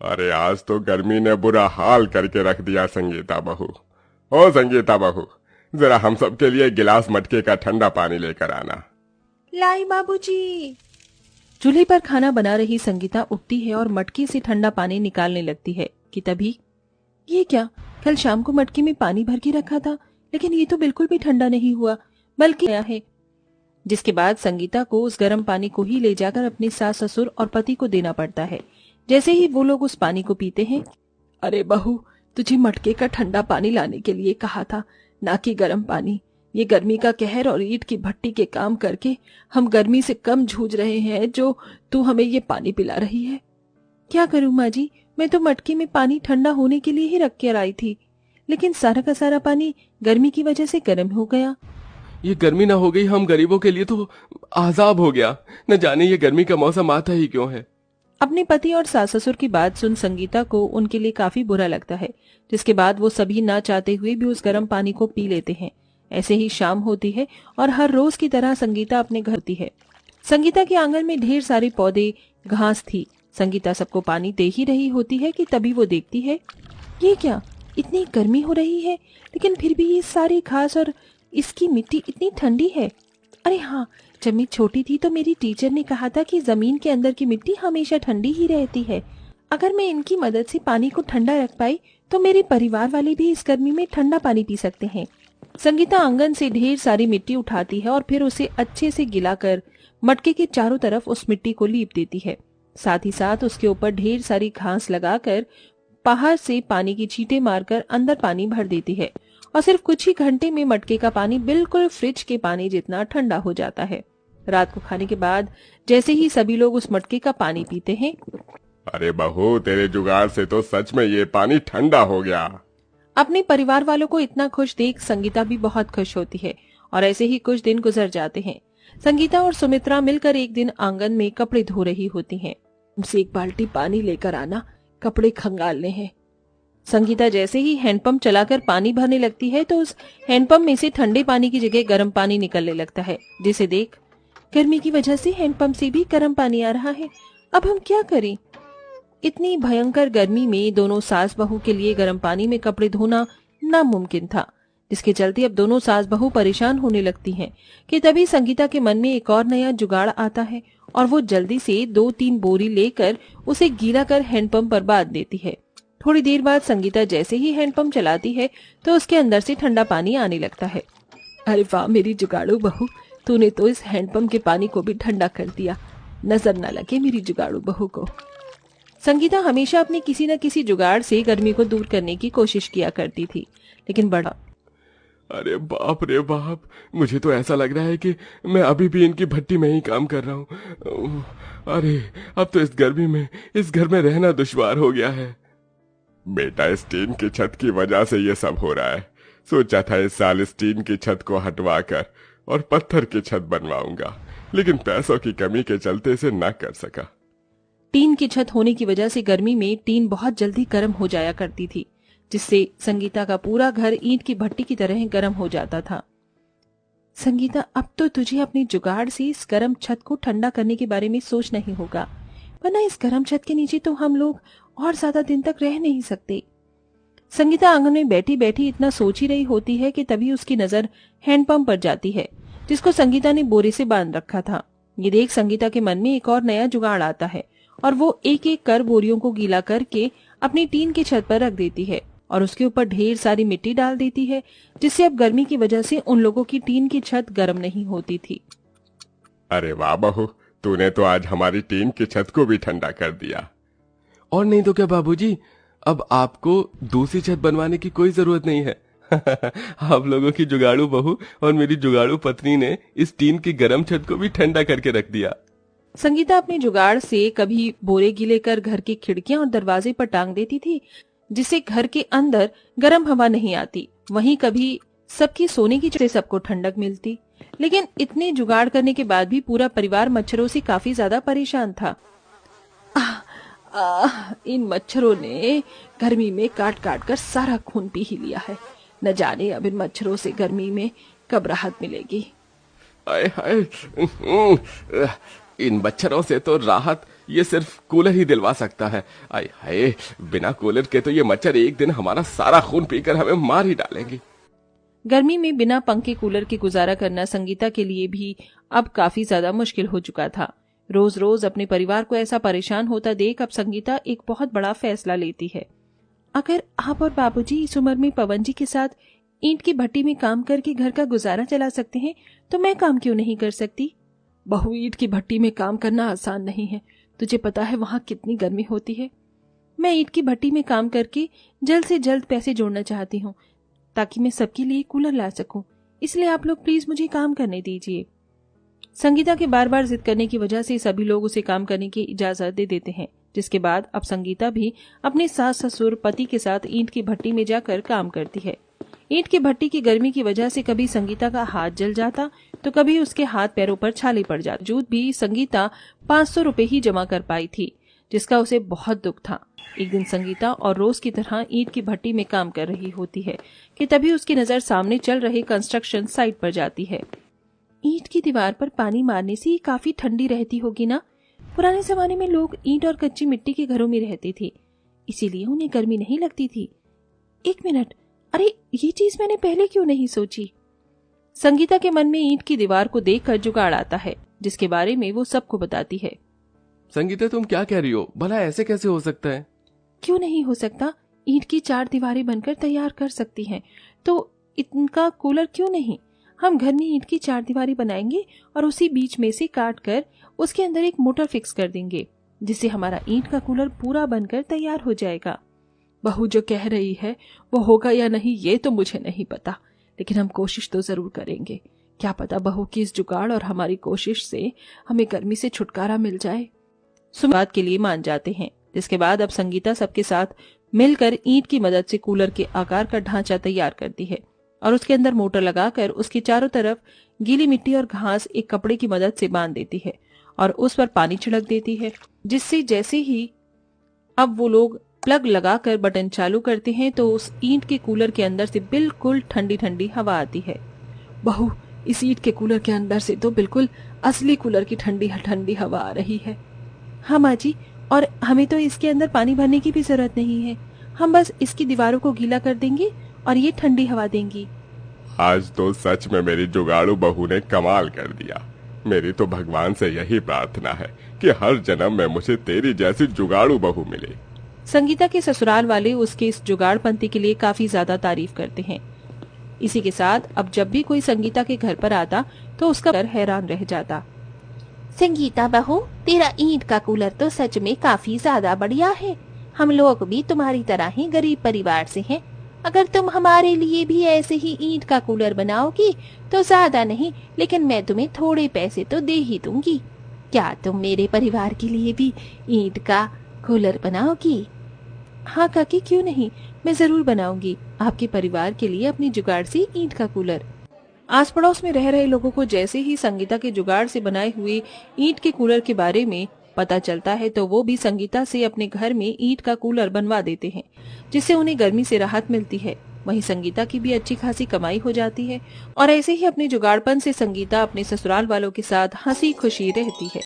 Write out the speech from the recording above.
अरे आज तो गर्मी ने बुरा हाल करके रख दिया संगीता बहू। ओ संगीता बहू, जरा हम सबके लिए गिलास मटके का ठंडा पानी लेकर आना। लाई बाबूजी। चूल्हे पर खाना बना रही संगीता उठती है और मटके से ठंडा पानी निकालने लगती है कि तभी ये क्या, कल शाम को मटके में पानी भर के रखा था, लेकिन ये तो बिल्कुल भी ठंडा नहीं हुआ बल्कि नया है। जिसके बाद संगीता को उस गर्म पानी को ही ले जाकर अपने सास ससुर और पति को देना पड़ता है। जैसे ही वो लोग उस पानी को पीते हैं, अरे बहू, तुझे मटके का ठंडा पानी लाने के लिए कहा था, ना कि गर्म पानी। ये गर्मी का कहर और ईंट की भट्टी के काम करके हम गर्मी से कम जूझ रहे हैं, जो तू हमें ये पानी पिला रही है। क्या करूं माँ जी, मैं तो मटके में पानी ठंडा होने के लिए ही रख कर आई थी, लेकिन सारा का सारा पानी गर्मी की वजह से गर्म हो गया। ये गर्मी ना हो गई हम गरीबों के लिए तो आजाब हो गया। न जाने ये गर्मी का मौसम आता ही क्यों है। अपने पति और सास ससुर की बात सुन संगीता को उनके लिए काफी बुरा लगता है, जिसके बाद वो सभी ना चाहते हुए भी उस गर्म पानी को पी लेते हैं। ऐसे ही शाम होती है और हर रोज की तरह संगीता अपने घर होती है। संगीता के आंगन में ढेर सारे पौधे, घास थी। संगीता सबको पानी दे ही रही होती है कि तभी वो देखती है, ये क्या, इतनी गर्मी हो रही है लेकिन फिर भी ये सारी घास और इसकी मिट्टी इतनी ठंडी है। अरे हाँ, जब मैं छोटी थी तो मेरी टीचर ने कहा था कि जमीन के अंदर की मिट्टी हमेशा ठंडी ही रहती है। अगर मैं इनकी मदद से पानी को ठंडा रख पाई तो मेरे परिवार वाले भी इस गर्मी में ठंडा पानी पी सकते हैं। संगीता आंगन से ढेर सारी मिट्टी उठाती है और फिर उसे अच्छे से गिलाकर मटके के चारों तरफ उस मिट्टी को लीप देती है। साथ ही साथ उसके ऊपर ढेर सारी घास लगाकर बाहर से पानी की छींटे मारकर अंदर पानी भर देती है और सिर्फ कुछ ही घंटे में मटके का पानी बिल्कुल फ्रिज के पानी जितना ठंडा हो जाता है। रात को खाने के बाद जैसे ही सभी लोग उस मटके का पानी पीते हैं, अरे बहू, तेरे जुगाड़ से तो सच में ये पानी ठंडा हो गया। अपने परिवार वालों को इतना खुश देख संगीता भी बहुत खुश होती है और ऐसे ही कुछ दिन गुजर जाते हैं। संगीता और सुमित्रा मिलकर एक दिन आंगन में कपड़े धो रही होती हैं। उनसे एक बाल्टी पानी लेकर आना, कपड़े खंगालने हैं। संगीता जैसे ही हैंडपंप चलाकर पानी भरने लगती है तो उस हैंडपंप में से ठंडे पानी की जगह गर्म पानी निकलने लगता है, जिसे देख गर्मी की वजह से हैंडपंप से भी गर्म पानी आ रहा है। अब हम क्या करें? इतनी भयंकर गर्मी में दोनों सास बहू के लिए गर्म पानी में कपड़े धोना नामुमकिन था, जिसके चलते अब दोनों सास बहू परेशान होने लगती हैं कि तभी संगीता के मन में एक और नया जुगाड़ आता है और वो जल्दी से 2-3 बोरी लेकर उसे गीला कर हैंडपंप पर बांध देती है। थोड़ी देर बाद संगीता जैसे ही हैंडपंप चलाती है तो उसके अंदर से ठंडा पानी आने लगता है। अरे वाह मेरी जुगाड़ू बहू, तूने तो इस हैंडपंप के पानी को भी ठंडा कर दिया। नजर न लगे मेरी जुगाड़ू बहू को। संगीता हमेशा अपने किसी न किसी जुगाड़ से गर्मी को दूर करने की कोशिश किया करती थी, लेकिन बड़ा अरे बाप रे बाप, मुझे तो ऐसा लग रहा है कि मैं अभी भी इनकी भट्टी में ही काम कर रहा हूँ। अरे अब तो इस गर्मी में इस घर में रहना दुश्वार हो गया है। बेटा, इस टीन की छत की वजह से ये सब हो रहा है। सोचा था इस साल इस टीन की छत को हटवाकर और पत्थर की छत बनवाऊंगा, लेकिन पैसों की कमी के चलते इसे ना कर सका। टीन की छत होने की वजह से गर्मी में टीन बहुत जल्दी गर्म हो जाया करती थी, जिससे संगीता का पूरा घर ईंट की भट्टी की तरह गर्म हो जाता था। संगीता, अब तो तुझे अपने जुगाड़ से इस गर्म छत को ठंडा करने के बारे में सोचना ही होगा, वरना इस गर्म छत के नीचे तो हम लोग और ज्यादा दिन तक रह नहीं सकते। संगीता आंगन में बैठी बैठी इतना सोच ही रही होती है कि तभी उसकी नजर हैंडपंप पर जाती है, जिसको संगीता ने बोरे से बांध रखा था। ये देख संगीता के मन में एक और नया जुगाड़ आता है और वो एक एक कर बोरियों को गीला करके अपनी टीन की छत पर रख देती है और उसके ऊपर ढेर सारी मिट्टी डाल देती है, जिससे अब गर्मी की वजह से उन लोगों की टीन की छत गर्म नहीं होती थी। अरे वाह बहू, तूने तो आज हमारी टीन की छत को भी ठंडा कर दिया। और नहीं तो क्या बाबूजी, अब आपको दूसरी छत बनवाने की कोई जरूरत नहीं है। आप लोगों की जुगाड़ू बहू और मेरी जुगाड़ू पत्नी ने इस टीन की गर्म छत को भी ठंडा करके रख दिया। संगीता अपने जुगाड़ से कभी बोरे गीले कर घर की खिड़कियां और दरवाजे पर टांग देती थी, जिससे घर के अंदर गर्म हवा नहीं आती। वहीं कभी सबकी सोने की से सबको ठंडक मिलती। लेकिन इतने जुगाड़ करने के बाद भी पूरा परिवार मच्छरों से काफी ज्यादा परेशान था। इन मच्छरों ने गर्मी में काट काट कर सारा खून पी ही लिया है। न जाने अब इन मच्छरों से गर्मी में कब राहत मिलेगी। आय हाय, इन मच्छरों से तो राहत ये सिर्फ कूलर ही दिलवा सकता है। आय हाय, बिना कूलर के तो ये मच्छर एक दिन हमारा सारा खून पीकर हमें मार ही डालेंगे। गर्मी में बिना पंखे कूलर के गुजारा करना संगीता के लिए भी अब काफी ज्यादा मुश्किल हो चुका था। रोज रोज अपने परिवार को ऐसा परेशान होता देख अब संगीता एक बहुत बड़ा फैसला लेती है। अगर आप और बाबूजी इस उम्र में पवन जी के साथ ईंट की भट्टी में काम करके घर का गुजारा चला सकते हैं तो मैं काम क्यों नहीं कर सकती? बहू, ईंट की भट्टी में काम करना आसान नहीं है। तुझे पता है वहां कितनी गर्मी होती है। मैं ईंट की भट्टी में काम करके जल्द से जल्द पैसे जोड़ना चाहती हूँ ताकि मैं सबके लिए कूलर ला सकूं। इसलिए आप लोग प्लीज मुझे काम करने दीजिए। संगीता के बार बार जिद करने की वजह से सभी लोग उसे काम करने की इजाजत दे देते हैं, जिसके बाद अब संगीता भी अपने सास ससुर पति के साथ ईंट की भट्टी में जाकर काम करती है। ईंट की भट्टी की गर्मी की वजह से कभी संगीता का हाथ जल जाता तो कभी उसके हाथ पैरों पर छाले पड़ जाते। बावजूद भी संगीता 500 रुपए ही जमा कर पाई थी, जिसका उसे बहुत दुख था। एक दिन संगीता और रोज की तरह ईंट की भट्टी में काम कर रही होती है कि तभी उसकी नजर सामने चल रहे कंस्ट्रक्शन साइट पर जाती है। ईंट की दीवार पर पानी मारने से काफी ठंडी रहती होगी ना? पुराने जमाने में लोग ईंट और कच्ची मिट्टी के घरों में रहते थे, इसीलिए उन्हें गर्मी नहीं लगती थी। 1 मिनट, अरे ये चीज मैंने पहले क्यों नहीं सोची? संगीता के मन में ईंट की दीवार को देखकर जुगाड़ आता है, जिसके बारे में वो सबको बताती है। संगीता, तुम क्या कह रही हो? भला ऐसे कैसे हो सकता है? क्यों नहीं हो सकता? ईंट की 4 दीवारें बनकर तैयार कर सकती हैं, तो इनका कूलर क्यों नहीं? हम घर में ईंट की 4 दीवारें बनाएंगे और उसी बीच में से काट कर उसके अंदर एक मोटर फिक्स कर देंगे, जिससे हमारा ईंट का कूलर पूरा बनकर तैयार हो जाएगा। बहू जो कह रही है वो होगा या नहीं ये तो मुझे नहीं पता, लेकिन हम कोशिश तो जरूर करेंगे। क्या पता बहू की इस जुगाड़ और हमारी कोशिश से हमें गर्मी से छुटकारा मिल जाए। बात के लिए मान जाते हैं, जिसके बाद अब संगीता सबके साथ मिलकर ईंट की मदद से कूलर के आकार का ढांचा तैयार करती है और उसके अंदर मोटर लगाकर उसके चारों तरफ गीली मिट्टी और घास एक कपड़े की मदद से बांध देती है और उस पर पानी छिड़क देती है, जिससे जैसे ही अब वो लोग प्लग लगाकर बटन चालू करते हैं तो उस ईंट के कूलर के अंदर से बिल्कुल ठंडी ठंडी हवा आती है। बहू, इस ईंट के कूलर के अंदर से तो बिल्कुल असली कूलर की ठंडी ठंडी हवा आ रही है। हाँ माँ जी, और हमें तो इसके अंदर पानी भरने की भी जरूरत नहीं है। हम बस इसकी दीवारों को गीला कर देंगे और ये ठंडी हवा देंगी। आज तो सच में मेरी जुगाड़ू बहू ने कमाल कर दिया। मेरी तो भगवान से यही प्रार्थना है कि हर जन्म में मुझे तेरी जैसी जुगाड़ू बहू मिले। संगीता के ससुराल वाले उसके इस जुगाड़पंती के लिए काफी ज्यादा तारीफ करते हैं। इसी के साथ अब जब भी कोई संगीता के घर पर आता तो उसका घर हैरान रह जाता। संगीता बहू, तेरा ईंट का कूलर तो सच में काफी ज्यादा बढ़िया है। हम लोग भी तुम्हारी तरह ही गरीब परिवार से हैं। अगर तुम हमारे लिए भी ऐसे ही ईंट का कूलर बनाओगी तो ज्यादा नहीं, लेकिन मैं तुम्हें थोड़े पैसे तो दे ही दूंगी। क्या तुम मेरे परिवार के लिए भी ईंट का कूलर बनाओगी? हाँ काकी, क्यों नहीं, मैं जरूर बनाऊंगी आपके परिवार के लिए अपनी जुगाड़ से ईंट का कूलर। आस पड़ोस में रह रहे लोगों को जैसे ही संगीता के जुगाड़ से बनाए हुए ईंट के कूलर के बारे में पता चलता है तो वो भी संगीता से अपने घर में ईंट का कूलर बनवा देते हैं, जिससे उन्हें गर्मी से राहत मिलती है। वहीं संगीता की भी अच्छी खासी कमाई हो जाती है और ऐसे ही अपने जुगाड़पन से संगीता अपने ससुराल वालों के साथ हंसी खुशी रहती है।